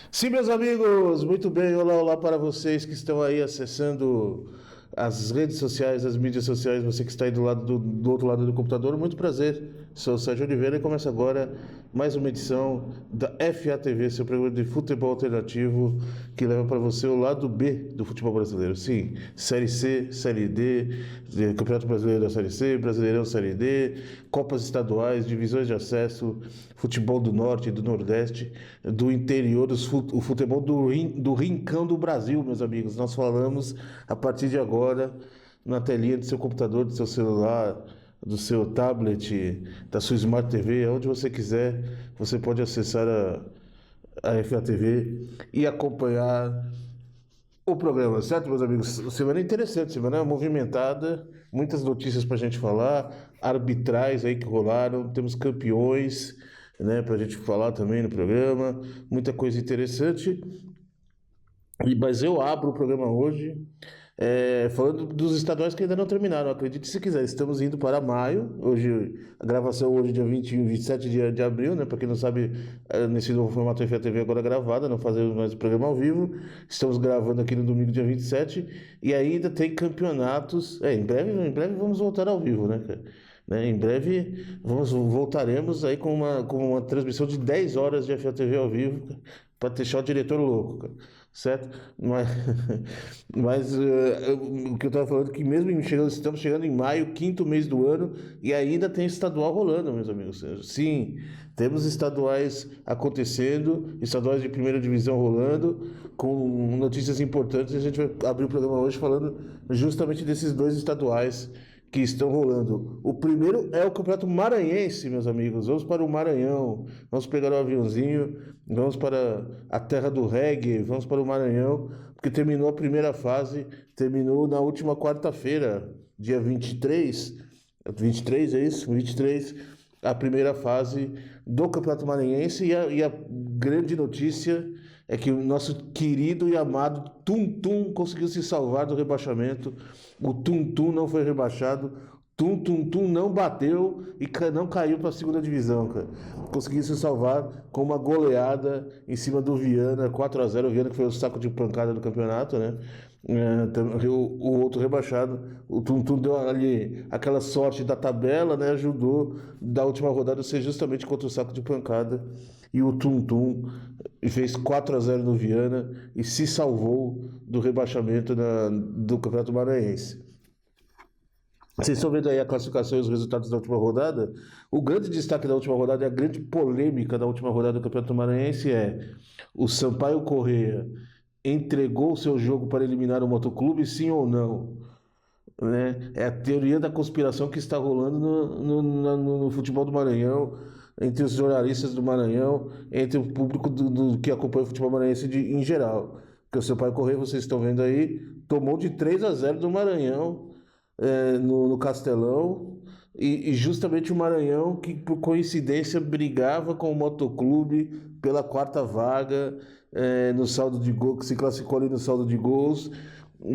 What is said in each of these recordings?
Sim, meus amigos, muito bem. Olá, olá para vocês que estão aí acessando as redes sociais, as mídias sociais, você que está aí do outro lado do computador. Muito prazer, sou o Sérgio Oliveira e começa agora mais uma edição da FATV, seu programa de futebol alternativo que leva para você o lado B do futebol brasileiro. Sim, Série C, Série D, Campeonato Brasileiro da Série C, Brasileirão Série D, Copas estaduais, divisões de acesso, futebol do Norte, do Nordeste, do interior, o futebol do rincão do Brasil, meus amigos. Nós falamos a partir de agora na telinha do seu computador, do seu celular, do seu tablet, da sua Smart TV, onde você quiser, você pode acessar a FATV e acompanhar o programa, certo, meus amigos? Semana interessante, semana movimentada, muitas notícias para a gente falar, arbitrais aí que rolaram, temos campeões, né, para a gente falar também no programa, muita coisa interessante. Mas eu abro o programa hoje falando dos estaduais que ainda não terminaram. Acredite se quiser, estamos indo para maio. Hoje, a gravação hoje, dia 21, 27 de abril, né? Para quem não sabe, nesse novo formato FATV agora gravada, não fazemos mais o programa ao vivo. Estamos gravando aqui no domingo, dia 27, e ainda tem campeonatos. Em breve vamos voltar ao vivo, né, cara? Né? Em breve voltaremos aí com uma transmissão de 10 horas de FATV ao vivo para deixar o diretor louco, cara. Certo? Mas o que eu estava falando é que mesmo estamos chegando em maio, quinto mês do ano, e ainda tem estadual rolando, meus amigos. Sim, temos estaduais acontecendo, estaduais de primeira divisão rolando, com notícias importantes. A gente vai abrir o programa hoje falando justamente desses dois estaduais que estão rolando. O primeiro é o Campeonato Maranhense, meus amigos. Vamos para o Maranhão, vamos pegar o aviãozinho, vamos para a terra do reggae, vamos para o Maranhão, porque terminou a primeira fase, terminou na última quarta-feira, dia 23. 23, é isso? 23, a primeira fase do Campeonato Maranhense, e a grande notícia é que o nosso querido e amado Tum Tum conseguiu se salvar do rebaixamento. O Tum Tum não foi rebaixado. Tum Tum não bateu e não caiu para a segunda divisão, cara. Conseguiu se salvar com uma goleada em cima do Viana, 4-0. O Viana que foi o saco de pancada do campeonato, né? O outro rebaixado, o Tum Tum deu ali aquela sorte da tabela, né? Ajudou da última rodada ser justamente contra o saco de pancada. E o Tum Tum fez 4-0 no Viana e se salvou do rebaixamento do Campeonato Maranhense. Vocês estão vendo aí a classificação e os resultados da última rodada? O grande destaque da última rodada e a grande polêmica da última rodada do Campeonato Maranhense é o Sampaio Corrêa entregou o seu jogo para eliminar o Motoclube, sim ou não? Né? É a teoria da conspiração que está rolando no futebol do Maranhão, entre os jornalistas do Maranhão, entre o público que acompanha o futebol maranhense em geral. Porque o Sampaio Corrêa, vocês estão vendo aí, tomou de 3-0 do Maranhão no Castelão, e justamente o Maranhão, que por coincidência brigava com o Motoclube pela quarta vaga no saldo de gol, que se classificou ali no saldo de gols.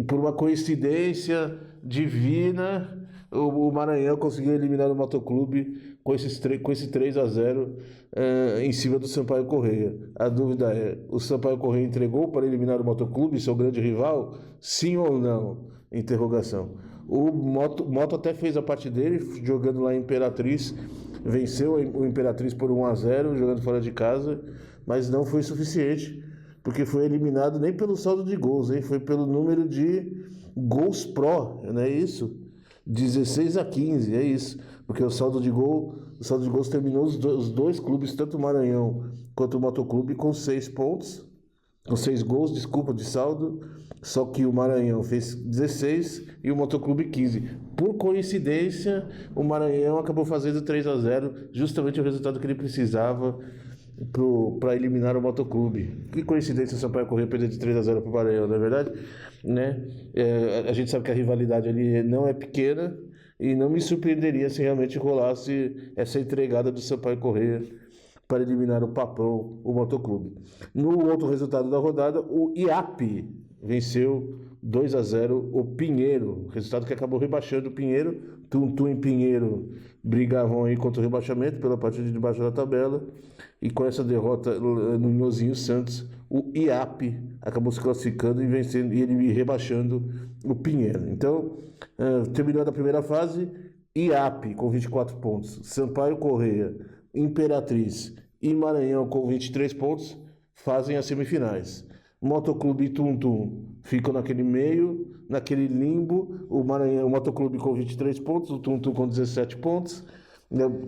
Por uma coincidência divina, o Maranhão conseguiu eliminar o Motoclube com esse 3-0 em cima do Sampaio Corrêa. A dúvida é: o Sampaio Corrêa entregou para eliminar o Motoclube, seu grande rival? Sim ou não? Interrogação. O Moto até fez a parte dele, jogando lá em Imperatriz, venceu o Imperatriz por 1-0, jogando fora de casa, mas não foi suficiente, porque foi eliminado nem pelo saldo de gols, hein? Foi pelo número de gols pró, não é isso? 16-15, é isso. Porque o saldo de gols terminou os dois clubes, tanto o Maranhão quanto o Motoclube, com 6 pontos. Com 6 gols, desculpa, de saldo. Só que o Maranhão fez 16 e o Motoclube 15. Por coincidência, o Maranhão acabou fazendo 3-0, justamente o resultado que ele precisava para eliminar o Motoclube. Que coincidência o Sampaio Corrêa perder de 3-0 para o Maranhão, não é verdade? Né? A gente sabe que a rivalidade ali não é pequena, e não me surpreenderia se realmente rolasse essa entregada do Sampaio Corrêa para eliminar o Papão, o Motoclube. No outro resultado da rodada, o IAP venceu 2-0 o Pinheiro, resultado que acabou rebaixando o Pinheiro. Tum-Tum e Pinheiro brigavam aí contra o rebaixamento pela parte de baixo da tabela, e com essa derrota no Nhozinho Santos, o IAP acabou se classificando e vencendo, e ele rebaixando o Pinheiro. Então, terminando a primeira fase, IAP com 24 pontos, Sampaio Corrêa, Imperatriz e Maranhão com 23 pontos fazem as semifinais. Motoclube e Tum-Tum ficam naquele meio, naquele limbo. O Maranhão, o Motoclube com 23 pontos, o Tum-Tum com 17 pontos.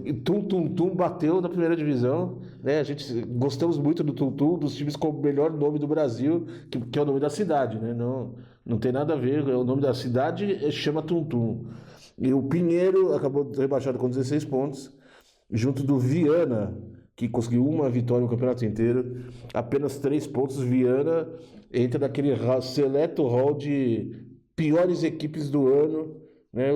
E Tum-Tum bateu na primeira divisão, né? A gente gostamos muito do Tum-Tum, dos times com o melhor nome do Brasil, que é o nome da cidade, né? Não tem nada a ver, é o nome da cidade, chama Tum-Tum. E o Pinheiro acabou rebaixado com 16 pontos, junto do Viana, que conseguiu uma vitória no campeonato inteiro, apenas 3 pontos. Viana entra naquele seleto hall de piores equipes do ano, né?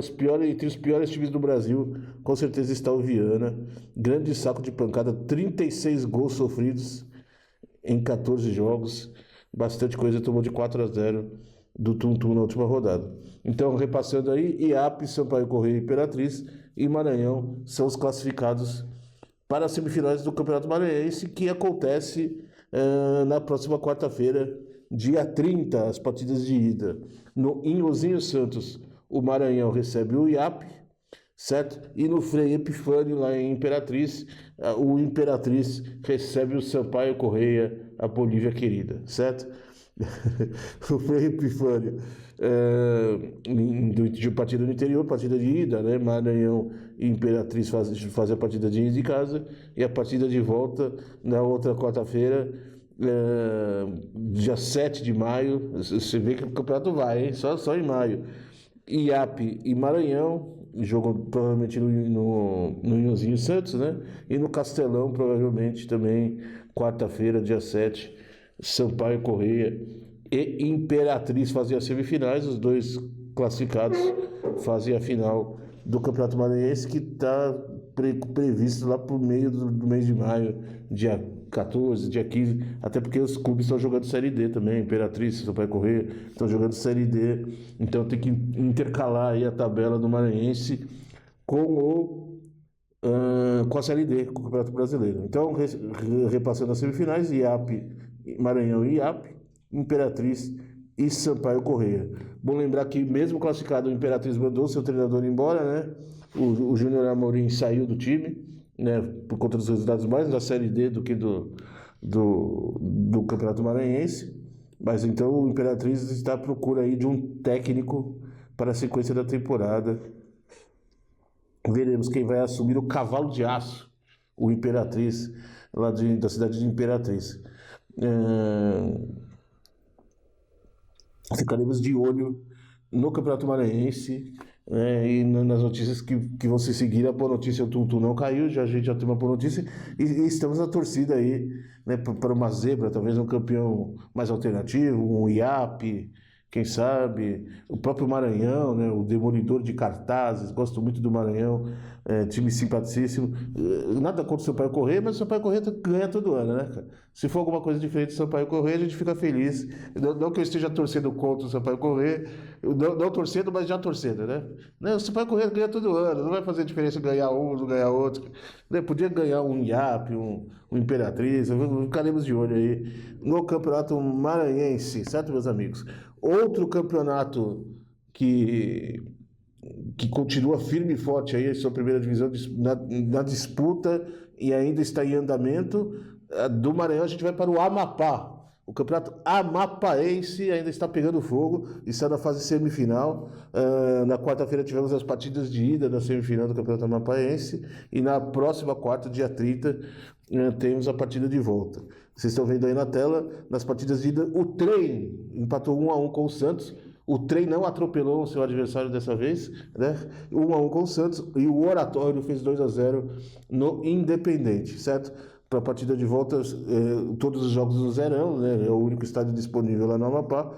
Entre os piores times do Brasil, com certeza está o Viana. Grande saco de pancada, 36 gols sofridos em 14 jogos, bastante coisa, tomou de 4-0 do Tum-Tum na última rodada. Então, repassando aí, IAP, Sampaio Corrêa, Imperatriz e Maranhão são os classificados para as semifinais do Campeonato Maranhense, que acontece na próxima quarta-feira, dia 30, as partidas de ida. Em Nhozinho Santos, o Maranhão recebe o IAP, certo? E no Frei Epifânio, lá em Imperatriz, o Imperatriz recebe o Sampaio Corrêa, a Bolívia querida, certo? O Frei Epifânio, de partida no interior, partida de ida, né? Maranhão e Imperatriz fazem a partida de ida de casa, e a partida de volta na outra quarta-feira, dia 7 de maio. Você vê que o campeonato vai, hein? Só em maio. IAP e Maranhão jogam provavelmente no Nhozinho Santos, né? E no Castelão, provavelmente também quarta-feira, dia 7, Sampaio Corrêa e Imperatriz fazem as semifinais. Os dois classificados fazem a final do Campeonato Maranhense, que está previsto lá por meio do mês de maio, dia 14, dia 15, até porque os clubes estão jogando Série D também. Imperatriz, Sampaio Corrêa estão jogando Série D, então tem que intercalar aí a tabela do Maranhense com a Série D, com o Campeonato Brasileiro. Então, repassando as semifinais, IAP, Maranhão e IAP, Imperatriz e Sampaio Corrêa. Bom lembrar que, mesmo classificado, o Imperatriz mandou seu treinador embora, né? O Júnior Amorim saiu do time, né, por conta dos resultados mais da Série D do que do Campeonato Maranhense. Mas então o Imperatriz está à procura aí de um técnico para a sequência da temporada. Veremos quem vai assumir o cavalo de aço, o Imperatriz, lá da cidade de Imperatriz. Ficaremos de olho no Campeonato Maranhense, e nas notícias que vão se seguir. A boa notícia, o Tum-Tum não caiu, a gente já tem uma boa notícia, e estamos na torcida aí, né, para uma zebra, talvez um campeão mais alternativo, um IAP, quem sabe, o próprio Maranhão, né, o demolidor de cartazes. Gosto muito do Maranhão, time simpaticíssimo. Nada contra o Sampaio Corrêa, mas o Sampaio Corrêa ganha todo ano, né, cara? Se for alguma coisa diferente do Sampaio Corrêa, a gente fica feliz. Não que eu esteja torcendo contra o Sampaio Corrêa, não torcendo, mas já torcendo, né? Não, o Sampaio Corrêa ganha todo ano, não vai fazer diferença ganhar um ou ganhar outro, né? Podia ganhar um IAP, um Imperatriz. Ficaremos de olho aí no Campeonato Maranhense, certo, meus amigos? Outro campeonato que continua firme e forte aí, a sua primeira divisão na disputa, e ainda está em andamento. Do Maranhão a gente vai para o Amapá. O campeonato amapaense ainda está pegando fogo, está na fase semifinal. Na quarta-feira tivemos as partidas de ida da semifinal do campeonato amapaense, e na próxima quarta, dia 30, temos a partida de volta. Vocês estão vendo aí na tela, nas partidas de ida, o Trem empatou 1-1 com o Santos. O Trem não atropelou o seu adversário dessa vez, né? 1-1 com o Santos, e o Oratório fez 2-0 no Independente, certo? Para a partida de volta, todos os jogos do Zerão, né? É o único estádio disponível lá no Amapá.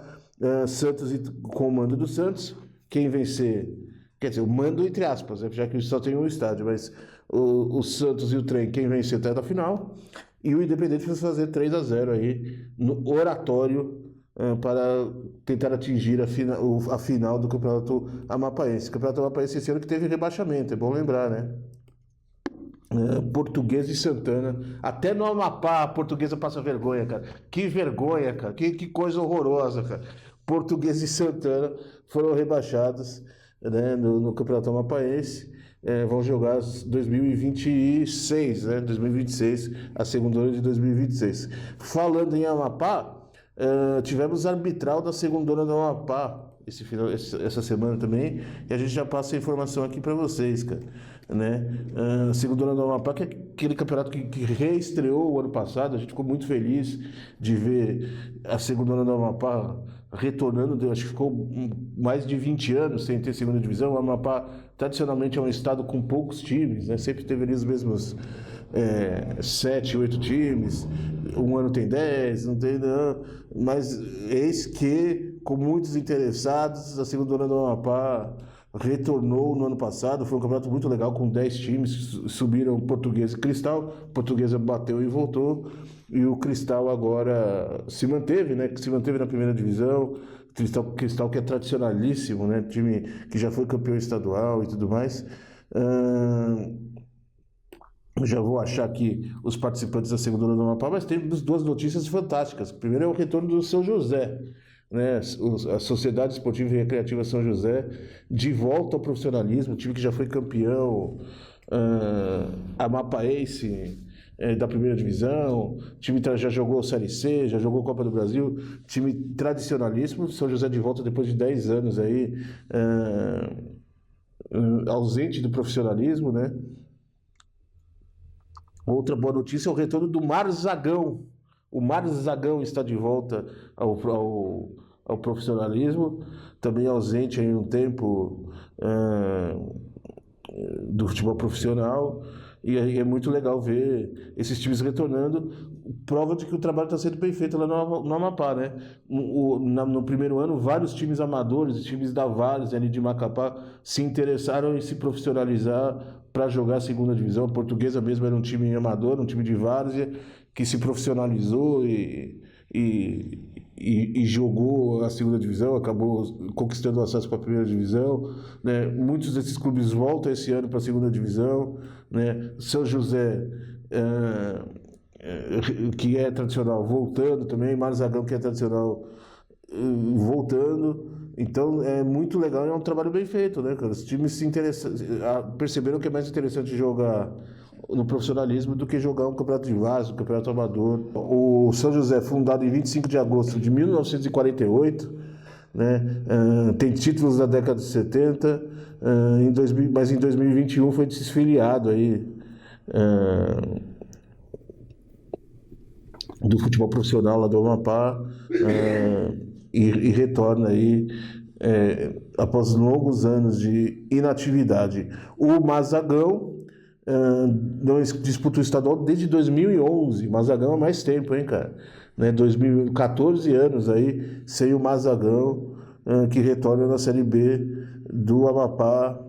Santos com o mando do Santos. Quem vencer, quer dizer, o mando entre aspas, né? Já que só tem um estádio, mas o Santos e o Trem, quem vencer até a final. E o Independente vai fazer 3-0 aí no Oratório, para tentar atingir a final do Campeonato Amapaense. O Campeonato Amapaense esse ano que teve rebaixamento, é bom lembrar, né? Portuguesa e Santana. Até no Amapá a Portuguesa passa vergonha, cara. Que vergonha, cara. Que coisa horrorosa, cara. Portuguesa e Santana foram rebaixados, né, no Campeonato Amapaense. Vão jogar 2026, né? 2026, a segunda hora de 2026. Falando em Amapá, tivemos arbitral da segunda hora do Amapá essa semana também, e a gente já passa a informação aqui para vocês, cara, né? Segunda hora do Amapá, que é aquele campeonato que reestreou o ano passado, a gente ficou muito feliz de ver a segunda hora do Amapá retornando, acho que ficou mais de 20 anos sem ter segunda divisão. O Amapá tradicionalmente é um estado com poucos times, né? Sempre teve ali os mesmos 7, 8 times, um ano tem 10, não tem não, mas eis que, com muitos interessados, a segunda hora do Amapá retornou no ano passado. Foi um campeonato muito legal, com 10 times, subiram Portuguesa e Cristal, Portuguesa bateu e voltou, e o Cristal agora se manteve, né? Se manteve na primeira divisão. Cristal que é tradicionalíssimo, né? Time que já foi campeão estadual e tudo mais. Já vou achar aqui os participantes da segunda do Amapá, mas temos duas notícias fantásticas. Primeiro é o retorno do São José, né? A Sociedade Esportiva e Recreativa São José, de volta ao profissionalismo, time que já foi campeão amapaense, da primeira divisão, time já jogou Série C, já jogou Copa do Brasil, time tradicionalíssimo. São José de volta depois de 10 anos aí, ausente do profissionalismo, né? Outra boa notícia é o retorno do Marzagão. O Marzagão está de volta ao profissionalismo, também ausente em um tempo do futebol profissional. E é muito legal ver esses times retornando, prova de que o trabalho está sendo bem feito lá no Amapá, né? No primeiro ano, vários times amadores, times da Vales, ali de Macapá, se interessaram em se profissionalizar para jogar a segunda divisão. A Portuguesa mesmo era um time amador, um time de várzea, que se profissionalizou e jogou a segunda divisão, acabou conquistando o acesso para a primeira divisão, né? Muitos desses clubes voltam esse ano para a segunda divisão, né? São José, que é tradicional, voltando também. Marzagão, que é tradicional, voltando. Então é muito legal e é um trabalho bem feito, né, cara? Os times perceberam que é mais interessante jogar no profissionalismo do que jogar um campeonato de várzea, um campeonato amador. O São José, fundado em 25 de agosto de 1948, né? Tem títulos da década de 70, mas em 2021 foi desfiliado aí, do futebol profissional lá do Amapá, e retorna aí após longos anos de inatividade. O Mazagão não disputa o estadual desde 2011. Mazagão há mais tempo, hein, cara? Né? 14 anos aí sem o Mazagão, que retorna na Série B do Amapá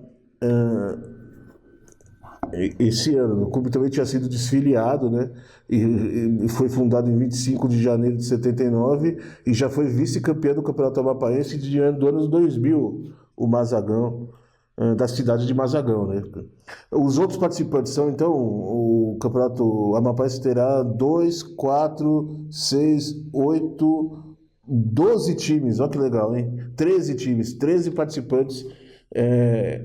esse ano. O clube também tinha sido desfiliado, né? E foi fundado em 25 de janeiro de 79 e já foi vice-campeão do Campeonato Amapaense do ano 2000, o Mazagão, da cidade de Mazagão, né? Os outros participantes são, então, o Campeonato Amapaense terá 2, 4, 6, 8, 12 times, olha que legal, hein? 13 times, 13 participantes.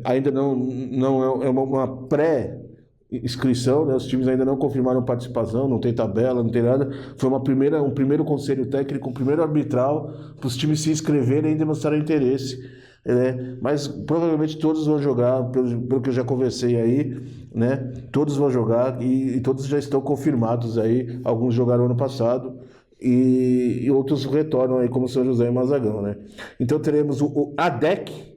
Ainda não é uma pré-inscrição, né? Os times ainda não confirmaram participação, não tem tabela, não tem nada. Foi um primeiro conselho técnico, um primeiro arbitral para os times se inscreverem e demonstrarem interesse, né? Mas provavelmente todos vão jogar, pelo que eu já conversei aí, né? Todos vão jogar e todos já estão confirmados aí. Alguns jogaram ano passado e outros retornam aí, como São José e Mazagão, né? Então teremos o ADEC,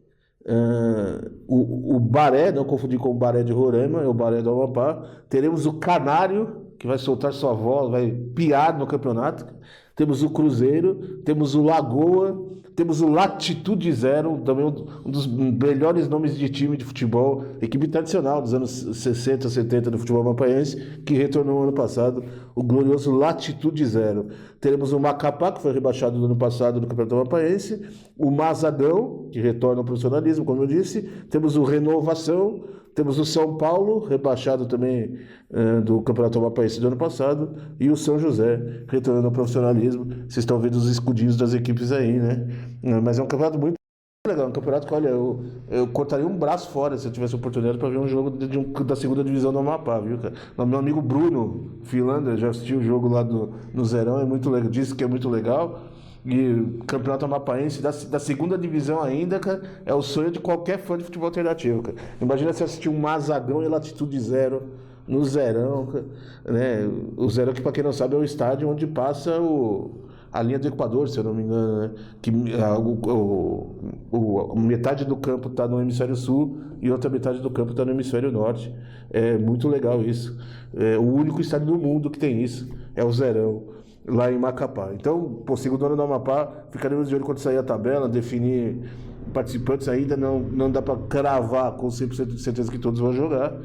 o Baré, não confundir com o Baré de Roraima, é o Baré do Amapá. Teremos o Canário, que vai soltar sua voz, vai piar no campeonato, temos o Cruzeiro, temos o Lagoa, temos o Latitude Zero, também um dos melhores nomes de time de futebol, equipe tradicional dos anos 60, 70 do futebol mapaense, que retornou no ano passado, o glorioso Latitude Zero. Teremos o Macapá, que foi rebaixado no ano passado do Campeonato Mapaense, o Mazagão, que retorna ao profissionalismo, como eu disse, temos o Renovação, temos o São Paulo, rebaixado também do Campeonato Mapaense do ano passado, e o São José, retornando ao profissionalismo. Vocês estão vendo os escudinhos das equipes aí, né? Mas é um campeonato muito legal, um campeonato que, olha, eu cortaria um braço fora se eu tivesse oportunidade para ver um jogo da segunda divisão do Amapá, viu, cara? O meu amigo Bruno Filander já assistiu o jogo lá no Zerão, é muito legal, disse que é muito legal. E o campeonato amapaense da segunda divisão ainda, cara, é o sonho de qualquer fã de futebol alternativo, cara. Imagina se assistir um Mazagão e Latitude Zero no Zerão, cara, né? O Zerão, que para quem não sabe, é o estádio onde passa a linha do Equador, se eu não me engano, né? Que metade do campo está no hemisfério sul e outra metade do campo está no hemisfério norte. É muito legal isso. É o único estádio do mundo que tem isso, é o Zerão, lá em Macapá. Então, segundo ano do Amapá, ficaremos de olho quando sair a tabela, definir participantes. Ainda não dá para cravar com 100% de certeza que todos vão jogar,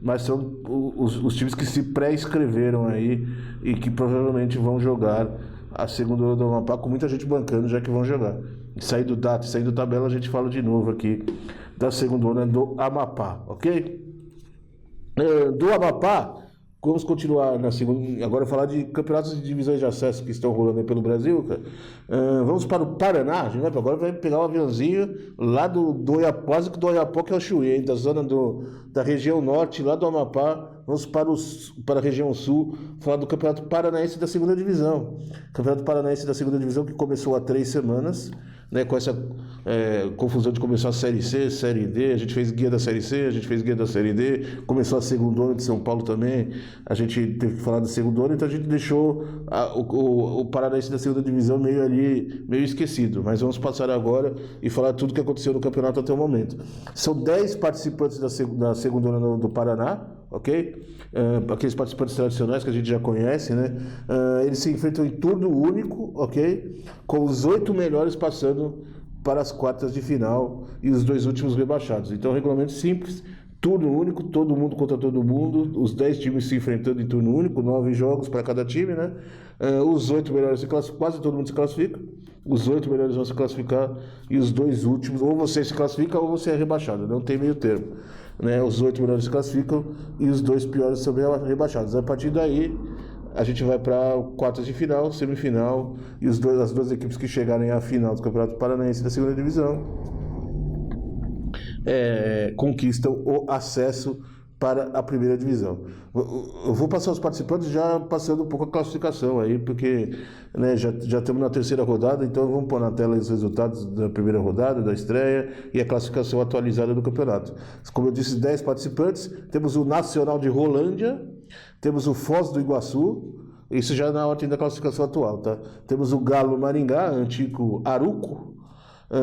mas são os times que se pré-inscreveram aí e que provavelmente vão jogar a segunda ano do Amapá, com muita gente bancando, já que vão jogar. Saindo data e saindo tabela, a gente fala de novo aqui da segunda ano do Amapá, ok? Do Amapá, vamos continuar na segunda. Agora falar de campeonatos de divisões de acesso que estão rolando aí pelo Brasil, cara. Vamos para o Paraná. A gente agora vai pegar um aviãozinho lá do Oiapoque, quase que do Oiapoque ao Chuí, hein, da zona da região norte, lá do Amapá. Vamos para a região sul, falar do Campeonato Paranaense da segunda divisão. Campeonato Paranaense da segunda divisão que começou há 3 semanas, né, com essa confusão de começar a Série C, Série D. A gente fez guia da Série C, a gente fez guia da Série D, começou a segundona de São Paulo também, a gente teve que falar da segundona, então a gente deixou o Paranaense da segunda divisão meio esquecido, mas vamos passar agora e falar tudo o que aconteceu no campeonato até o momento. São 10 participantes da segundona do Paraná, ok? Aqueles participantes tradicionais que a gente já conhece, né? Eles se enfrentam em turno único, ok? Com os 8 melhores passando para as quartas de final e os 2 últimos rebaixados. Então, regulamento simples, turno único, todo mundo contra todo mundo, os 10 times se enfrentando em turno único, 9 jogos para cada time, né? Os 8 melhores se classificam, quase todo mundo se classifica, os 8 melhores vão se classificar e os 2 últimos, ou você se classifica ou você é rebaixado, não tem meio termo, né? Os 8 melhores se classificam e os 2 piores são rebaixados. A partir daí, a gente vai para quartas de final, semifinal, e as duas equipes que chegarem à final do Campeonato Paranaense da segunda divisão conquistam o acesso para a primeira divisão. Eu vou passar os participantes já passando um pouco a classificação aí, porque, né, já estamos na terceira rodada, então vamos pôr na tela os resultados da primeira rodada, da estreia e a classificação atualizada do campeonato. Como eu disse, 10 participantes, temos o Nacional de Rolândia, temos o Foz do Iguaçu, isso já na ordem da classificação atual, tá? Temos o Galo Maringá, antigo Aruco,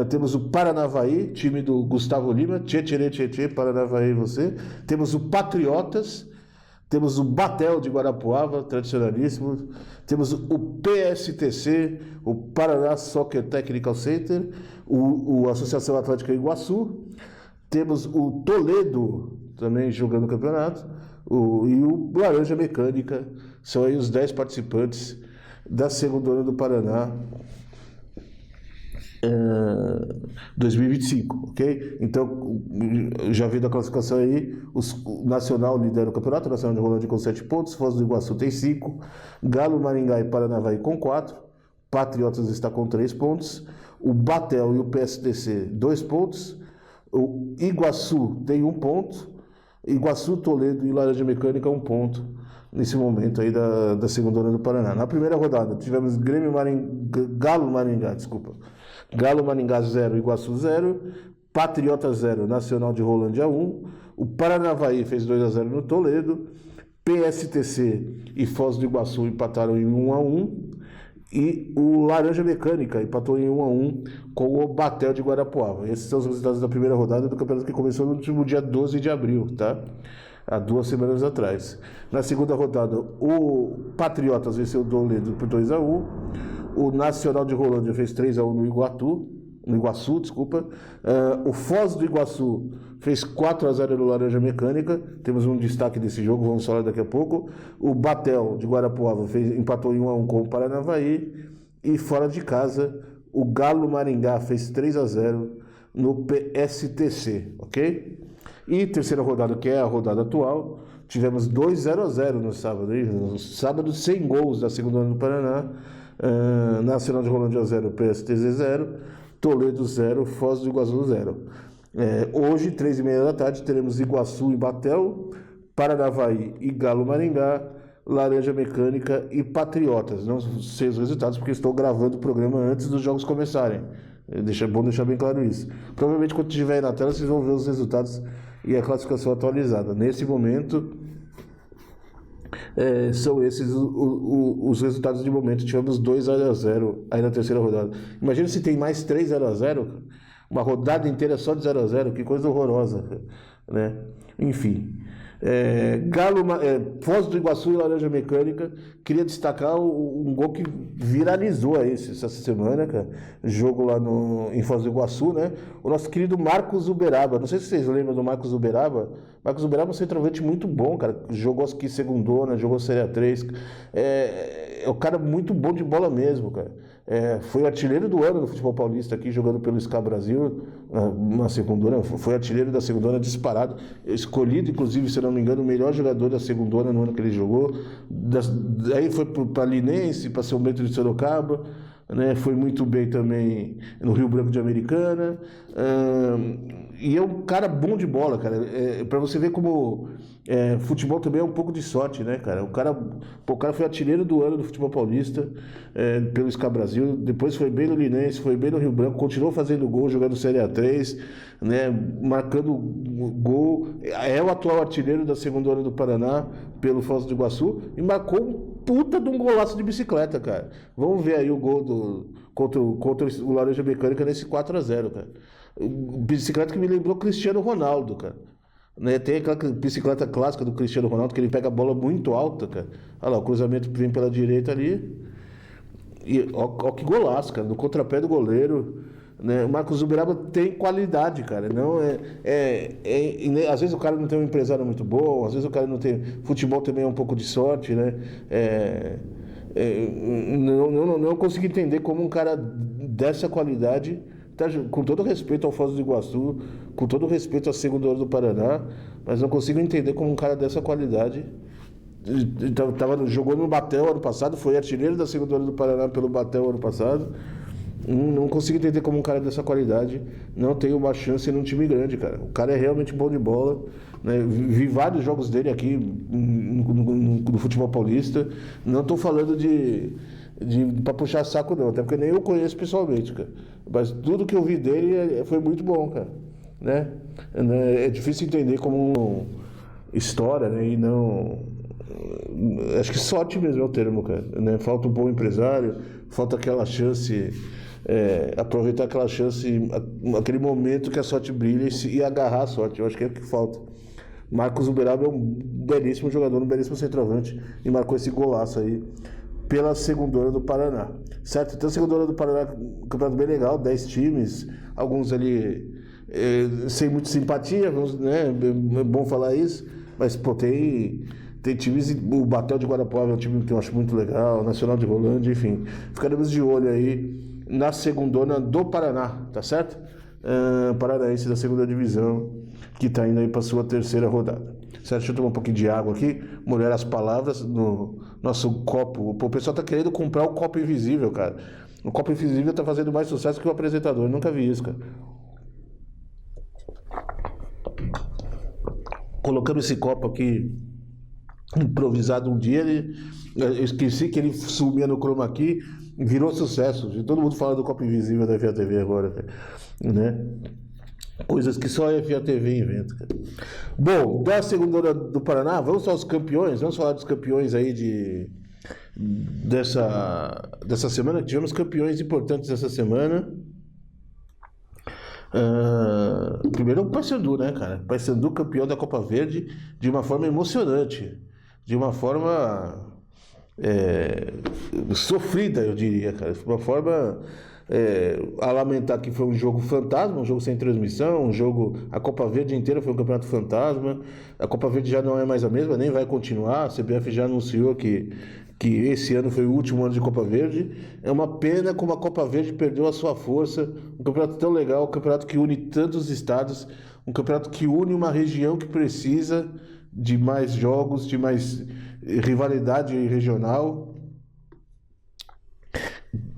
temos o Paranavaí, time do Gustavo Lima, tchê, Paranavaí você. Temos o Patriotas, temos o Batel de Guarapuava, tradicionalíssimo. Temos o PSTC, o Paraná Soccer Technical Center, a Associação Atlética Iguaçu. Temos o Toledo, também jogando o campeonato, e o Laranja Mecânica. São aí os 10 participantes da segunda ano do Paraná 2025, ok? Então, já vi da classificação aí, o Nacional lidera o campeonato, o Nacional de Rolândia com 7 pontos, Foz do Iguaçu tem 5, Galo, Maringá e Paranavaí com 4, Patriotas está com 3 pontos, o Batel e o PSDC 2 pontos, o Iguaçu tem 1 ponto, Iguaçu, Toledo e Laranja Mecânica 1 ponto, nesse momento aí da segunda ano do Paraná. Na primeira rodada, tivemos Galo Maringá 0, Iguaçu 0, Patriota 0, Nacional de Rolândia 1, o Paranavaí fez 2-0 no Toledo, PSTC e Foz do Iguaçu empataram em 1-1, e o Laranja Mecânica empatou em 1-1 com o Batel de Guarapuava. Esses são os resultados da primeira rodada do campeonato que começou no último dia 12 de abril, tá? Há 2 semanas atrás. Na segunda rodada, o Patriotas venceu o Toledo por 2-1, O Nacional de Rolândia fez 3-1 no Iguaçu, desculpa. O Foz do Iguaçu fez 4-0 no Laranja Mecânica. Temos um destaque desse jogo, vamos falar daqui a pouco. O Batel de Guarapuava empatou em 1-1 com o Paranavaí. E fora de casa, o Galo Maringá fez 3-0 no PSTC, ok? E terceira rodada, que é a rodada atual, tivemos 2-0-0 no sábado. No sábado, sem gols da segunda ano do Paraná. Nacional de Rolândia 0, PSTZ 0, Toledo 0, Foz do Iguaçu 0. Hoje, 3h30 da tarde, teremos Iguaçu e Batel, Paranavaí e Galo Maringá, Laranja Mecânica e Patriotas. Não sei os resultados porque estou gravando o programa antes dos jogos começarem. É bom deixar bem claro isso. Provavelmente quando estiver aí na tela vocês vão ver os resultados e a classificação atualizada. Nesse momento são esses os resultados de momento. Tivemos 2-0 aí na terceira rodada. Imagina se tem mais 3-0, uma rodada inteira só de 0-0, que coisa horrorosa, né? Enfim. Foz do Iguaçu e Laranja Mecânica. Queria destacar um gol que viralizou aí essa semana, cara. Jogo lá em Foz do Iguaçu, né? O nosso querido Marcos Uberaba. Não sei se vocês lembram do Marcos Uberaba. Marcos Uberaba é um centroavante muito bom, cara. Jogou aqui segundona, jogou Série A3. É um cara muito bom de bola mesmo, cara. Foi artilheiro do ano no futebol paulista aqui, jogando pelo SCA Brasil, na segundona. Foi artilheiro da segundona disparado. Escolhido, inclusive, se não me engano, o melhor jogador da segundona no ano que ele jogou. Aí foi para Linense, para São Bento de Sorocaba, né? Foi muito bem também no Rio Branco de Americana. E é um cara bom de bola, cara. Para você ver como futebol também é um pouco de sorte, né, cara? O cara foi artilheiro do ano do futebol paulista, pelo SCA Brasil. Depois foi bem no Linense, foi bem no Rio Branco, continuou fazendo gol, jogando Série A3, né, marcando gol. É o atual artilheiro da segunda ano do Paraná pelo Foz do Iguaçu e marcou um puta de um golaço de bicicleta, cara. Vamos ver aí o gol contra o Laranja Mecânica nesse 4-0, cara. Bicicleta que me lembrou Cristiano Ronaldo, cara. Né? Tem aquela bicicleta clássica do Cristiano Ronaldo que ele pega a bola muito alta, cara. Olha lá, o cruzamento vem pela direita ali. E ó que golaço, cara. No contrapé do goleiro. Né? O Marcos Uberaba tem qualidade, cara. Não às vezes o cara não tem um empresário muito bom, às vezes o cara não tem. Futebol também é um pouco de sorte, né? Não consigo entender como um cara dessa qualidade, com todo respeito ao Foz do Iguaçu, com todo respeito à segunda hora do Paraná, mas não consigo entender como um cara dessa qualidade jogou no Batel ano passado, foi artilheiro da segunda hora do Paraná pelo Batel ano passado. Não consigo entender como um cara dessa qualidade não tem uma chance num time grande, cara. O cara é realmente bom de bola, né? Vi vários jogos dele aqui no futebol paulista. Não estou falando para puxar saco, não, até porque nem eu conheço pessoalmente, cara. Mas tudo que eu vi dele foi muito bom, cara, né? É difícil entender como história, né? E não. Acho que sorte mesmo é o termo, cara, né? Falta um bom empresário, falta aquela chance. Aproveitar aquela chance, aquele momento que a sorte brilha e agarrar a sorte. Eu acho que é o que falta. Marcos Uberaba é um belíssimo jogador, um belíssimo centroavante e marcou esse golaço aí pela segundona do Paraná, certo? Então a segundona do Paraná, um campeonato bem legal, 10 times, alguns ali sem muita simpatia, né? É bom falar isso, mas pô, tem times, o Batel de Guarapuava é um time que eu acho muito legal, o Nacional de Rolândia, enfim, ficaremos de olho aí na segundona do Paraná, tá certo? Paranaense da segunda divisão, que tá indo aí para sua terceira rodada. Certo? Deixa eu tomar um pouquinho de água aqui, molhar as palavras no nosso copo. Pô, o pessoal tá querendo comprar o copo invisível, cara. O copo invisível tá fazendo mais sucesso que o apresentador, eu nunca vi isso, cara. Colocamos esse copo aqui improvisado um dia, eu esqueci que ele sumia no chroma key, virou sucesso. Todo mundo fala do copo invisível da FATV agora, né? Coisas que só a FATV inventa, cara. Bom, da segunda do Paraná, vamos aos campeões, vamos falar dos campeões aí dessa semana. Tivemos campeões importantes essa semana. Primeiro o Paysandu, né, cara? Paysandu campeão da Copa Verde de uma forma emocionante, de uma forma sofrida, eu diria, cara. Foi uma forma a lamentar que foi um jogo fantasma, um jogo sem transmissão, a Copa Verde inteira foi um campeonato fantasma. A Copa Verde já não é mais a mesma, nem vai continuar. A CBF já anunciou que esse ano foi o último ano de Copa Verde. É uma pena como a Copa Verde perdeu a sua força. Um campeonato tão legal, um campeonato que une tantos estados, um campeonato que une uma região que precisa de mais jogos, de mais rivalidade regional.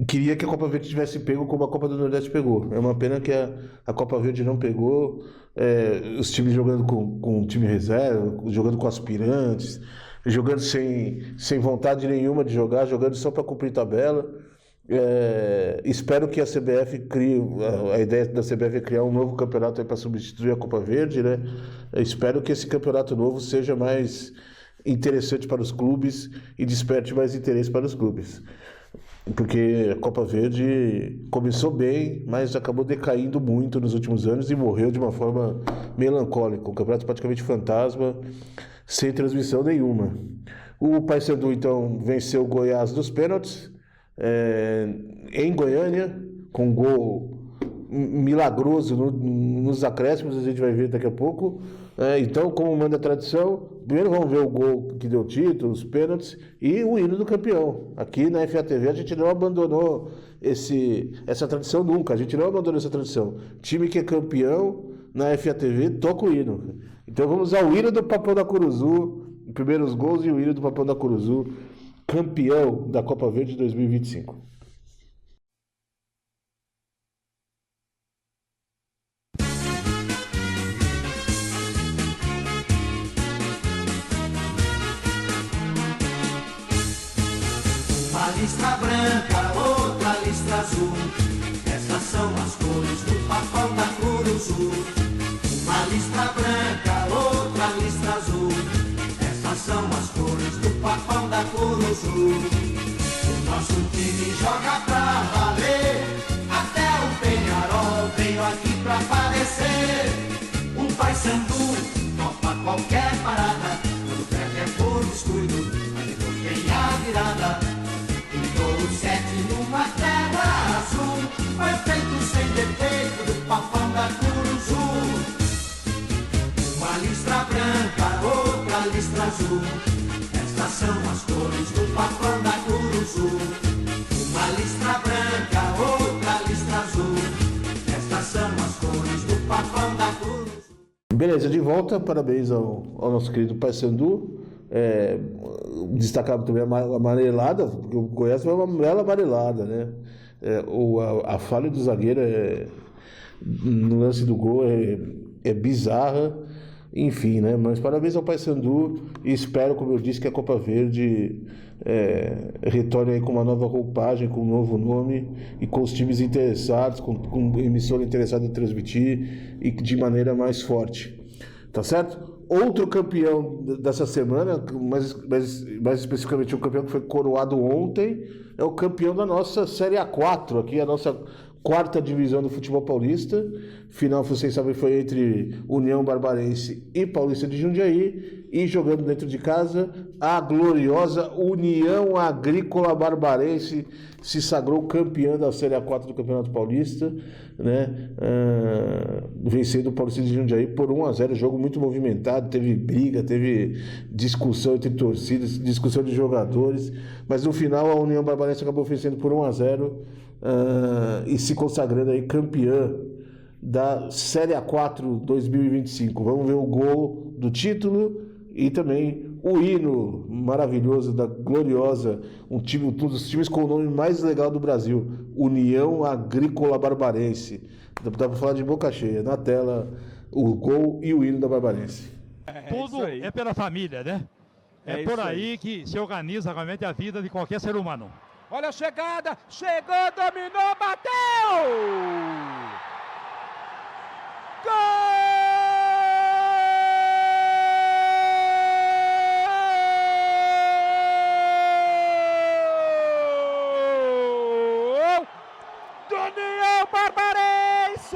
Queria que a Copa Verde tivesse pego como a Copa do Nordeste pegou. É uma pena que a Copa Verde não pegou. Os times jogando com time reserva, jogando com aspirantes, jogando sem vontade nenhuma de jogar, jogando só para cumprir tabela. Espero que a CBF crie. A ideia da CBF é criar um novo campeonato para substituir a Copa Verde, né? Espero que esse campeonato novo seja mais interessante para os clubes e desperte mais interesse para os clubes. Porque a Copa Verde começou bem, mas acabou decaindo muito nos últimos anos e morreu de uma forma melancólica. Um campeonato praticamente fantasma, sem transmissão nenhuma. O Paysandu, então, venceu o Goiás nos pênaltis, em Goiânia, com um gol milagroso nos acréscimos, a gente vai ver daqui a pouco. Então, como manda a tradição, primeiro vamos ver o gol que deu título, os pênaltis e o hino do campeão. Aqui na FATV a gente não abandonou essa tradição nunca, a gente não abandonou essa tradição. Time que é campeão na FATV toca o hino. Então vamos ao hino do Papão da Curuzu, primeiros gols e o hino do Papão da Curuzu, campeão da Copa Verde 2025. Uma listra branca, outra listra azul. Essas são as cores do Papão da Curuzu. Uma listra branca, outra listra azul. Essas são as cores do Papão da Curuzu. O nosso time joga pra valer. Até o Penharol veio aqui pra aparecer. O Paysandu topa qualquer parada. Quando perde é por descuido, mas depois vem a virada. O 7 numa terra azul, perfeito sem defeito do Papão da Curuzu. Uma listra branca, outra listra azul. Estas são as cores do Papão da Curuzu. Uma listra branca, outra listra azul. Estas são as cores do Papão da Curuzu. Beleza, de volta, parabéns ao nosso querido Paysandu. Destacava também a amarelada, porque o Goiás foi uma bela amarelada, né? A falha do zagueiro no lance do gol é bizarra, enfim, né? Mas parabéns ao Paysandu e espero, como eu disse, que a Copa Verde retorne aí com uma nova roupagem, com um novo nome e com os times interessados, com emissora interessada em transmitir e de maneira mais forte, tá certo? Outro campeão dessa semana, mais especificamente um campeão que foi coroado ontem, é o campeão da nossa Série A4, aqui a nossa quarta divisão do futebol paulista. Final, vocês sabem, foi entre União Barbarense e Paulista de Jundiaí. E jogando dentro de casa, a gloriosa União Agrícola Barbarense se sagrou campeã da Série A4 do Campeonato Paulista, né? Vencendo o Paulista de Jundiaí por 1-0, jogo muito movimentado, teve briga, teve discussão entre torcidas, discussão de jogadores, mas no final a União Barbarense acabou vencendo por 1-0 e se consagrando aí campeã da Série A4 2025. Vamos ver o gol do título e também o hino maravilhoso da gloriosa, um dos times com o nome mais legal do Brasil, União Agrícola Barbarense. Dá para falar de boca cheia. Na tela, o gol e o hino da Barbarense. Tudo é pela família, né? É por aí que se organiza realmente a vida de qualquer ser humano. Olha a chegada, chegou, dominou, bateu! Gol! Do União Barbarense!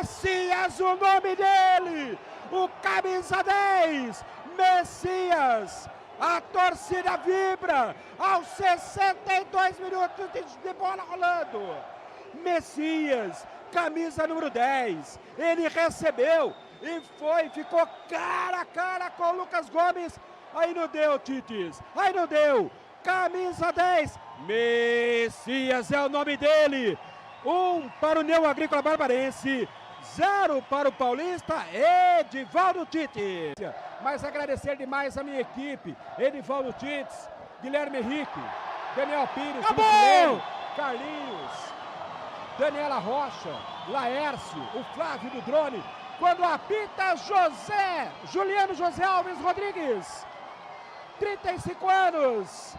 Messias, o nome nome dele, o camisa 10, Messias. A torcida vibra aos 62 minutos de bola rolando. Messias, camisa número 10, ele recebeu e ficou cara a cara com o Lucas Gomes. Aí não deu, Tites, aí não deu. Camisa 10, Messias é o nome dele. 1 para o União Agrícola Barbarense, 0 para o Paulista, Edivaldo Tites. Mas agradecer demais a minha equipe, Edivaldo Tites, Guilherme Henrique, Daniel Pires, Carlinhos, Daniela Rocha, Laércio, o Flávio do Drone. Quando apita Juliano José Alves Rodrigues, 35 anos,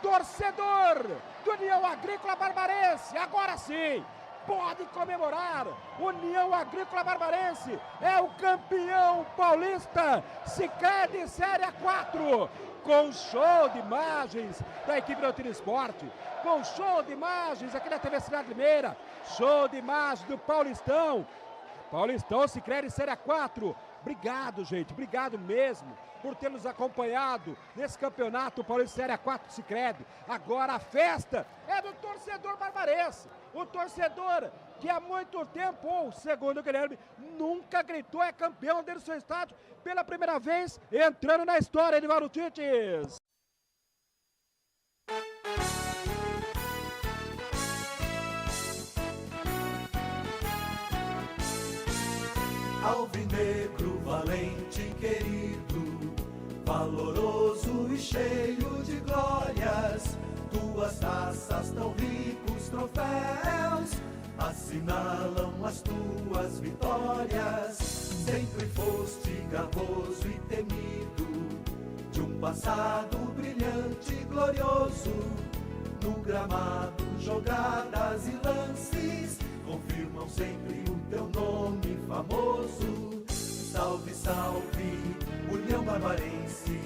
torcedor do União Agrícola Barbarense, agora sim, pode comemorar. União Agrícola Barbarense é o campeão paulista Sicredi Série A4, com show de imagens da equipe do Tiro Esporte, com show de imagens aqui da TV Cidade Limeira, show de imagens do Paulistão Sicredi Série A4. Obrigado, gente, obrigado mesmo por ter nos acompanhado nesse campeonato Paulista Série A4 Sicredi. Agora a festa é do torcedor barbarense, o torcedor que há muito tempo, ou segundo o Guilherme, nunca gritou é campeão dentro do seu estádio, pela primeira vez entrando na história, Edivaldo Tites. Alvinegro, valente, querido, valoroso e cheio de glórias, tuas taças tão ricos troféus assinalam as tuas vitórias. Sempre foste garboso e temido, de um passado brilhante e glorioso. No gramado, jogadas e lances confirmam sempre o teu nome famoso. Salve, salve, União Barbarense,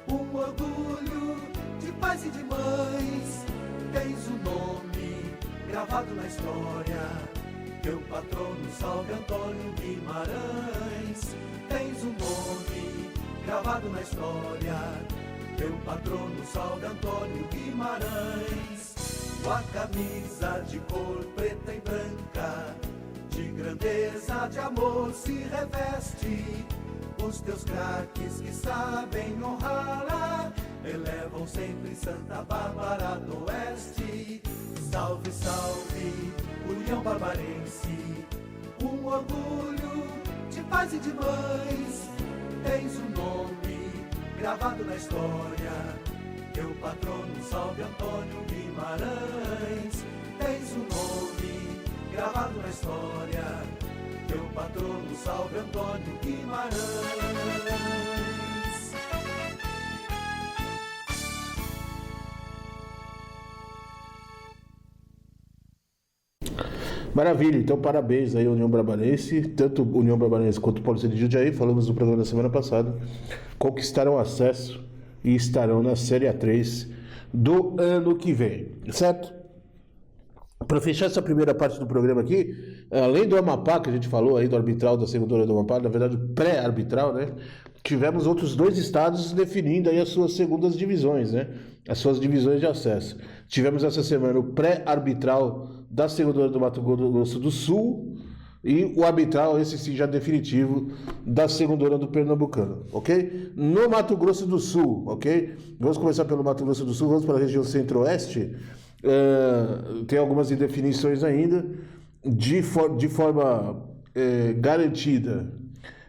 um orgulho de pais e de mães. Tens um nome gravado na história, teu patrono Salve Antônio Guimarães. Tens um nome gravado na história, teu patrono Salve Antônio Guimarães. Tua camisa de cor preta e branca, de grandeza, de amor se reveste. Os teus craques que sabem honrá-la elevam sempre Santa Bárbara do Oeste. Salve, salve, União Barbarense, um orgulho de pais e de mães. Tens um nome gravado na história, teu patrono Salve Antônio Guimarães. Tens um nome gravado na história, teu patrono Salve Antônio Guimarães. Maravilha, então parabéns aí União Barbarense, tanto União Barbarense quanto o Paulista de Jundiaí, falamos no programa da semana passada, conquistaram acesso e estarão na Série A3 do ano que vem, certo? Para fechar essa primeira parte do programa aqui, além do Amapá, que a gente falou aí do arbitral da segunda do Amapá, na verdade pré-arbitral, né? Tivemos outros dois estados definindo aí as suas segundas divisões, né? As suas divisões de acesso. Tivemos essa semana o pré-arbitral da segunda do Mato Grosso do Sul e o arbitral, esse sim já definitivo, da segunda do Pernambucano, ok? No Mato Grosso do Sul, ok? Vamos começar pelo Mato Grosso do Sul, vamos para a região centro-oeste. Tem algumas indefinições ainda, de forma garantida.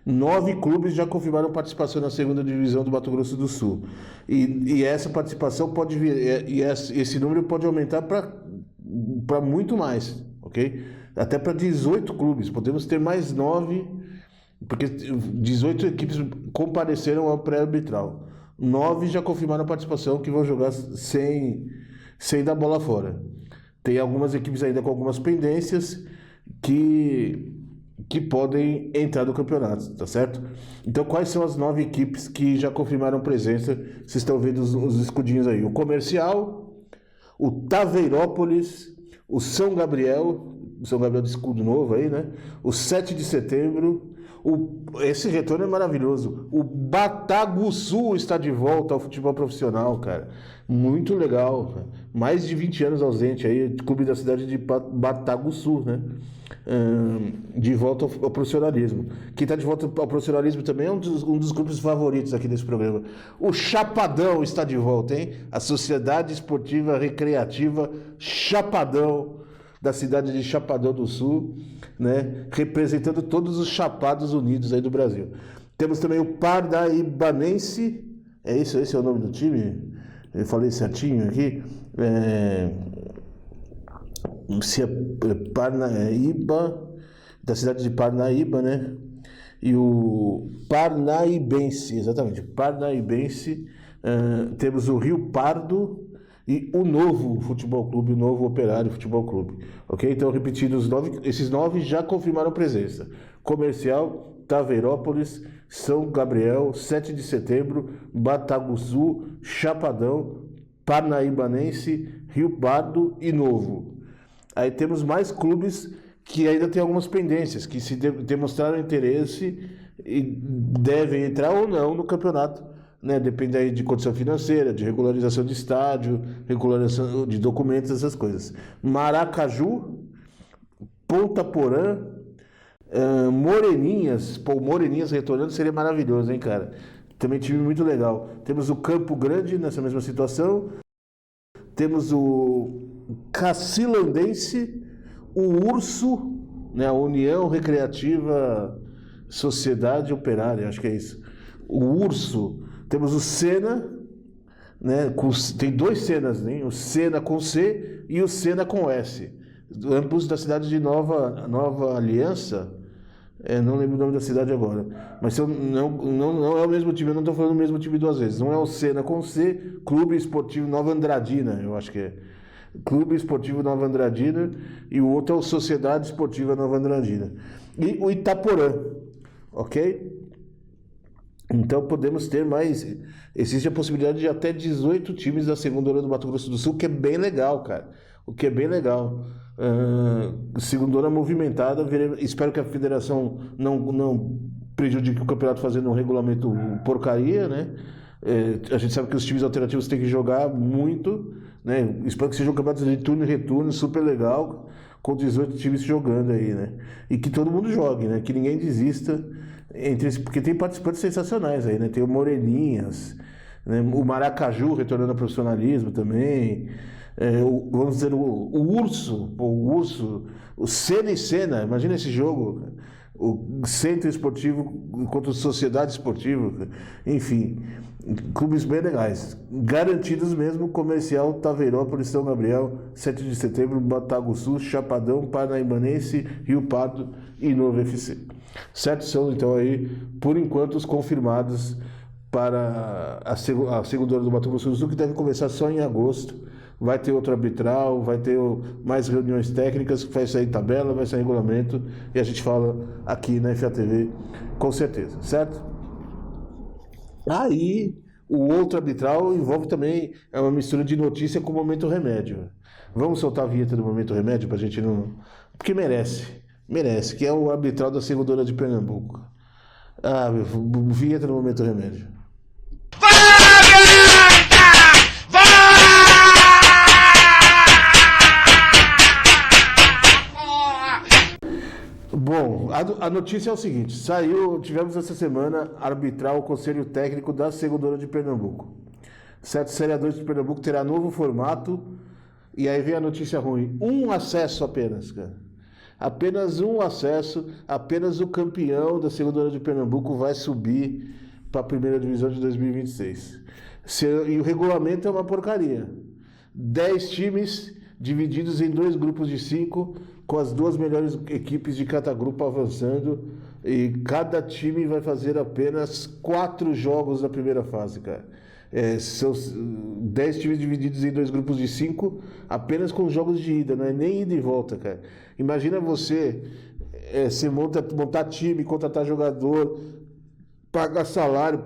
9 clubes já confirmaram participação na segunda divisão do Mato Grosso do Sul. E essa participação pode vir, e esse número pode aumentar para muito mais, ok? Até para 18 clubes. Podemos ter mais 9, porque 18 equipes compareceram ao pré-arbitral. 9 já confirmaram a participação, que vão jogar sem dar bola fora. Tem algumas equipes ainda com algumas pendências que podem entrar no campeonato, tá certo? Então, quais são as 9 equipes que já confirmaram presença? Vocês estão vendo os escudinhos aí. O Comercial, o Taveirópolis, o São Gabriel de escudo novo aí, né? O 7 de Setembro, Esse retorno é maravilhoso. O Bataguçu está de volta ao futebol profissional, cara. Muito legal, cara. Mais de 20 anos ausente aí, clube da cidade de Bataguçu, né? De volta ao profissionalismo. Quem está de volta ao profissionalismo também é um dos grupos favoritos aqui desse programa. O Chapadão está de volta, hein? A Sociedade Esportiva Recreativa Chapadão, da cidade de Chapadão do Sul, né? Representando todos os Chapados Unidos aí do Brasil. Temos também o Parnaibanense, esse é o nome do time? Eu falei certinho aqui. Parnaíba, da cidade de Parnaíba, né? E o Parnaibense, exatamente, Parnaibense. Temos o Rio Pardo e o Novo Futebol Clube, o Novo Operário Futebol Clube. Ok? Então, repetindo, esses 9 já confirmaram presença. Comercial, Taveirópolis, São Gabriel, 7 de Setembro, Bataguçu, Chapadão, Parnaibanense, Rio Pardo e Novo. Aí temos mais clubes que ainda têm algumas pendências, que se demonstraram interesse e devem entrar ou não no campeonato, né? Depende aí de condição financeira, de regularização de estádio, regularização de documentos, essas coisas. Maracaju, Ponta Porã, Moreninhas. Pô, Moreninhas retornando seria maravilhoso, hein, cara? Também time muito legal. Temos o Campo Grande nessa mesma situação. Temos o Cacilandense, o Urso, né, a União Recreativa Sociedade Operária, acho que é isso. O Urso. Temos o Sena, né, tem 2 Senas, né, o Sena com C e o Sena com S. Ambos da cidade de Nova Aliança. Não lembro o nome da cidade agora. Mas não é o mesmo time, eu não estou falando o mesmo time 2 vezes. Um é o Sena com C, Clube Esportivo Nova Andradina, eu acho que é. Clube Esportivo Nova Andradina, e o outro é o Sociedade Esportiva Nova Andradina. E o Itaporã, ok? Então podemos ter mais. Existe a possibilidade de até 18 times da segunda hora do Mato Grosso do Sul, que é bem legal, cara. O que é bem legal. Segunda hora movimentada. Espero que a federação não prejudique o campeonato fazendo um regulamento porcaria, né? A gente sabe que os times alternativos têm que jogar muito, né? Espero que seja um campeonato de turno e retorno super legal, com 18 times jogando aí, né? E que todo mundo jogue, né? Que ninguém desista. Porque tem participantes sensacionais aí, né? Tem o Moreninhas, né? O Maracaju retornando ao profissionalismo também. Vamos dizer, o Urso, o Sena e Sena, imagina esse jogo, o Centro Esportivo contra a Sociedade Esportiva, enfim, clubes bem legais, garantidos mesmo. Comercial, Taveirópolis, São Gabriel, 7 de Setembro, Bataguçu, Chapadão, Parnaibanense, Rio Pardo e Novo FC. Certo? São então aí, por enquanto, os confirmados para a segunda hora do Mato Grosso do Sul, que deve começar só em agosto. Vai ter outro arbitral, vai ter mais reuniões técnicas, vai sair tabela, vai sair regulamento, e a gente fala aqui na FATV com certeza, certo? Aí, o outro arbitral envolve também uma mistura de notícia com momento remédio. Vamos soltar a vinheta do momento remédio pra gente não... Porque merece, que é o arbitral da segunda hora de Pernambuco. Vinheta do momento remédio. Bom, a notícia é o seguinte: tivemos essa semana arbitral o Conselho Técnico da Segunda Hora de Pernambuco. Certo? Série A2 de Pernambuco terá novo formato, e aí vem a notícia ruim: um acesso apenas, cara. Apenas um acesso, apenas o campeão da Segunda Hora de Pernambuco vai subir para a primeira divisão de 2026. E o regulamento é uma porcaria. 10 times divididos em 2 grupos de 5, com as 2 melhores equipes de cada grupo avançando, e cada time vai fazer apenas 4 jogos na primeira fase, cara. São 10 times divididos em 2 grupos de 5, apenas com jogos de ida, não é nem ida e volta, cara. Imagina você montar time, contratar jogador, pagar salário,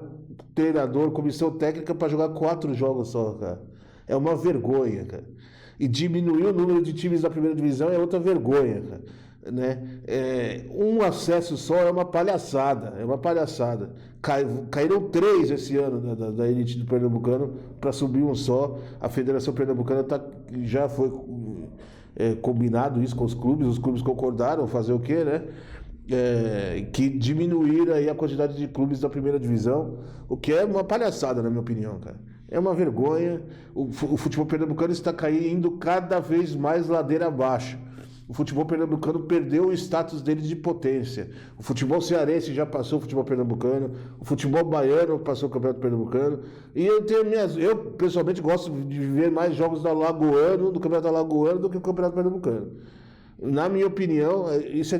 treinador, comissão técnica para jogar 4 jogos só, cara. É uma vergonha, cara. E diminuir o número de times da primeira divisão é outra vergonha, cara. né? Um acesso só é uma palhaçada, Caíram 3 esse ano da elite do Pernambucano para subir um só. A Federação Pernambucana já foi combinado isso com os clubes concordaram fazer o quê, né? Que diminuir aí a quantidade de clubes da primeira divisão, o que é uma palhaçada, na minha opinião, cara. É uma vergonha. O futebol pernambucano está caindo cada vez mais ladeira abaixo. O futebol pernambucano perdeu o status dele de potência. O futebol cearense já passou o futebol pernambucano. O futebol baiano passou o campeonato pernambucano. E eu pessoalmente gosto de ver mais jogos do campeonato alagoano do que o campeonato pernambucano. Na minha opinião, isso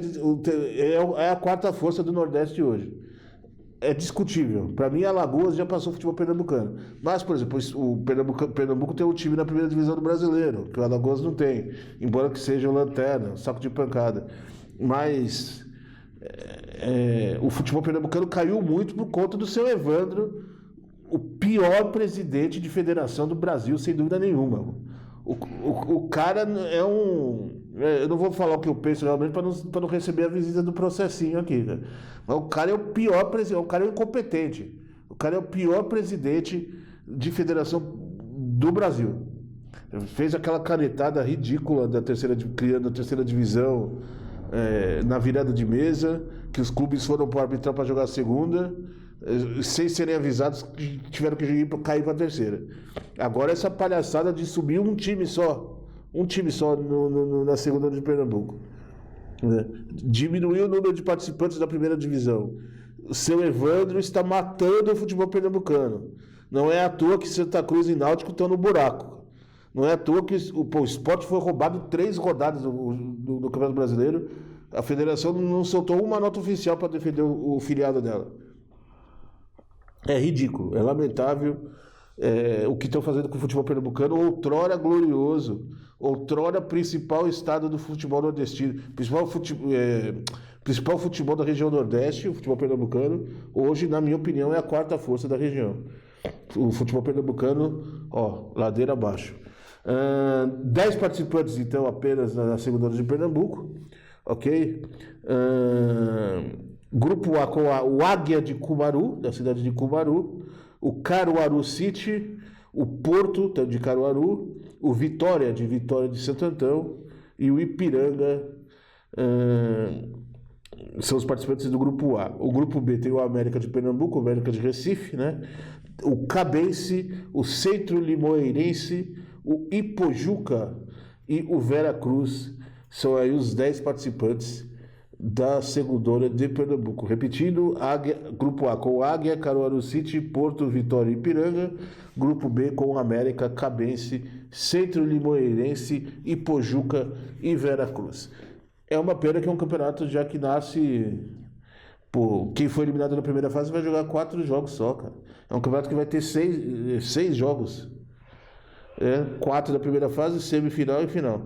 é a quarta força do Nordeste hoje. É discutível. Para mim, Alagoas já passou o futebol pernambucano. Mas, por exemplo, o Pernambuco tem um time na primeira divisão do Brasileiro, que o Alagoas não tem. Embora que seja o lanterna, saco de pancada. Mas o futebol pernambucano caiu muito por conta do seu Evandro, o pior presidente de federação do Brasil, sem dúvida nenhuma. O cara é eu não vou falar o que eu penso realmente para não receber a visita do processinho aqui, né? Mas o cara é o pior presidente, o cara é incompetente. O cara é o pior presidente de federação do Brasil. Fez aquela canetada ridícula criando a terceira divisão na virada de mesa, que os clubes foram para arbitrar para jogar a segunda, sem serem avisados que tiveram que cair para a terceira. Agora essa palhaçada de subir um time só na segunda de Pernambuco, né? Diminuiu o número de participantes da primeira divisão. O seu Evandro está matando o futebol pernambucano. Não é à toa que Santa Cruz e Náutico estão no buraco. Não é à toa que o Sport foi roubado 3 rodadas do Campeonato Brasileiro. A federação não soltou uma nota oficial para defender o filiado dela. É ridículo, é lamentável o que estão fazendo com o futebol pernambucano, outrora glorioso, outrora principal estado do futebol nordestino, principal futebol da região Nordeste, o futebol pernambucano, hoje, na minha opinião, é a quarta força da região. O futebol pernambucano, ladeira abaixo. 10 participantes, então, apenas na segunda de Pernambuco, ok? Grupo A com o Águia de Cumaru, da cidade de Cumaru, o Caruaru City, o Porto de Caruaru, o Vitória de Santo Antão e o Ipiranga são os participantes do Grupo A. O Grupo B tem o América de Pernambuco, o América de Recife, né? O Cabense, o Centro Limoeirense, o Ipojuca e o Vera Cruz. São aí os 10 participantes da segundona de Pernambuco. Repetindo, Grupo A com Águia, Caruaru City, Porto, Vitória e Ipiranga. Grupo B com América, Cabense, Centro Limoeirense, Ipojuca e Vera Cruz. É uma pena que é um campeonato já que nasce... quem foi eliminado na primeira fase vai jogar 4 jogos só, cara. É um campeonato que vai ter 6 jogos. 4 da primeira fase, semifinal e final.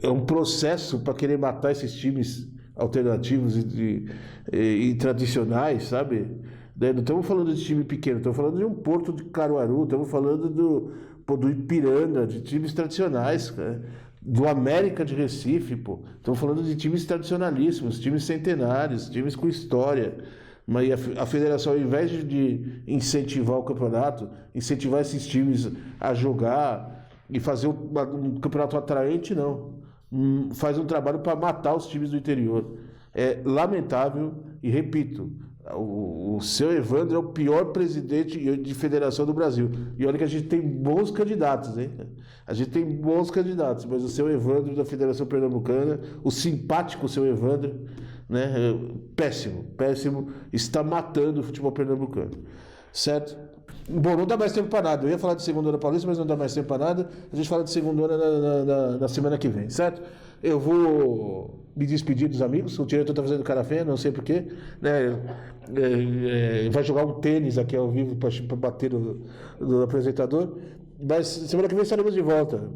É um processo para querer matar esses times alternativos e tradicionais, sabe? Não estamos falando de time pequeno, estamos falando de um Porto de Caruaru, estamos falando do Ipiranga, de times tradicionais, cara. Do América de Recife, estamos falando de times tradicionalíssimos, times centenários, times com história. Mas a federação, ao invés de incentivar o campeonato, incentivar esses times a jogar e fazer um campeonato atraente, não. Faz um trabalho para matar os times do interior. É lamentável e, repito, o seu Evandro é o pior presidente de federação do Brasil. E olha que a gente tem bons candidatos, hein? A gente tem bons candidatos, mas o seu Evandro da Federação Pernambucana, o simpático seu Evandro, né? Péssimo, está matando o futebol pernambucano. Certo? Bom, não dá mais tempo para nada. Eu ia falar de segundona paulista, mas não dá mais tempo para nada. A gente fala de segundona na semana que vem, certo? Eu vou me despedir dos amigos. O diretor está fazendo cara feia, não sei porquê, né? Vai jogar um tênis aqui ao vivo para bater no apresentador. Mas semana que vem estaremos de volta,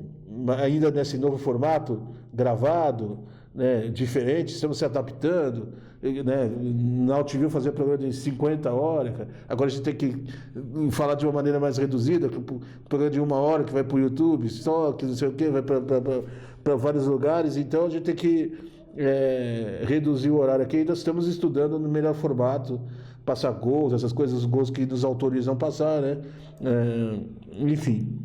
ainda nesse novo formato, gravado, né, diferente, estamos se adaptando, né? Na AltView fazia programa de 50 horas, cara. Agora a gente tem que falar de uma maneira mais reduzida, programa de 1 hora que vai para o YouTube, só que não sei o que, vai para vários lugares, então a gente tem que reduzir o horário aqui. Nós estamos estudando no melhor formato, passar gols, essas coisas, os gols que nos autorizam passar, né? Enfim.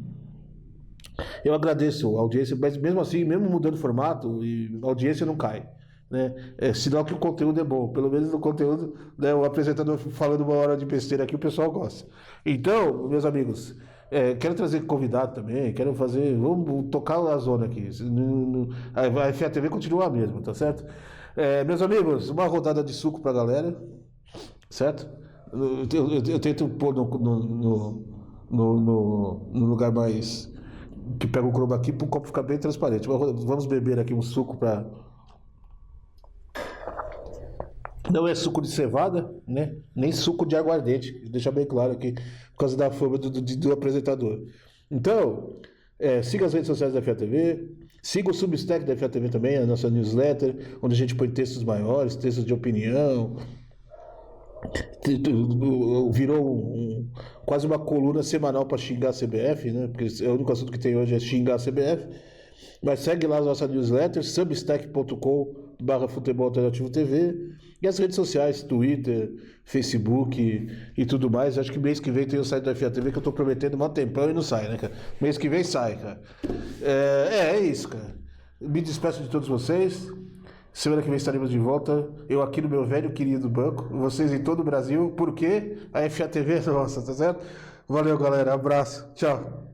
Eu agradeço a audiência, mas mesmo assim, mesmo mudando o formato, a audiência não cai, né? É sinal que o conteúdo é bom. Pelo menos no conteúdo, né, o apresentador falando 1 hora de besteira aqui, o pessoal gosta. Então, meus amigos, quero trazer convidado também, quero fazer. Vamos tocar a zona aqui. A FA TV continua a mesma, tá certo? Meus amigos, uma rodada de suco pra galera, certo? Eu tento pôr no lugar mais. Que pega o chroma aqui para o copo ficar bem transparente. Vamos beber aqui um suco para. Não é suco de cevada, né? Nem suco de aguardente. Deixar bem claro aqui, por causa da fama do apresentador. Então, siga as redes sociais da FA TV. Siga o Substack da FA TV também, a nossa newsletter, onde a gente põe textos maiores, textos de opinião. Virou quase uma coluna semanal para xingar a CBF, né? Porque o único assunto que tem hoje é xingar a CBF. Mas segue lá a nossa newsletter, substack.com/Futebol Alternativo TV, e as redes sociais, Twitter, Facebook e tudo mais. Acho que mês que vem tem o site da FA TV que eu tô prometendo há um tempão e não sai, né, cara? Mês que vem sai, cara. É isso, cara. Me despeço de todos vocês. Semana que vem estaremos de volta. Eu aqui no meu velho querido banco, vocês em todo o Brasil, porque a FA TV é nossa, tá certo? Valeu, galera. Abraço. Tchau.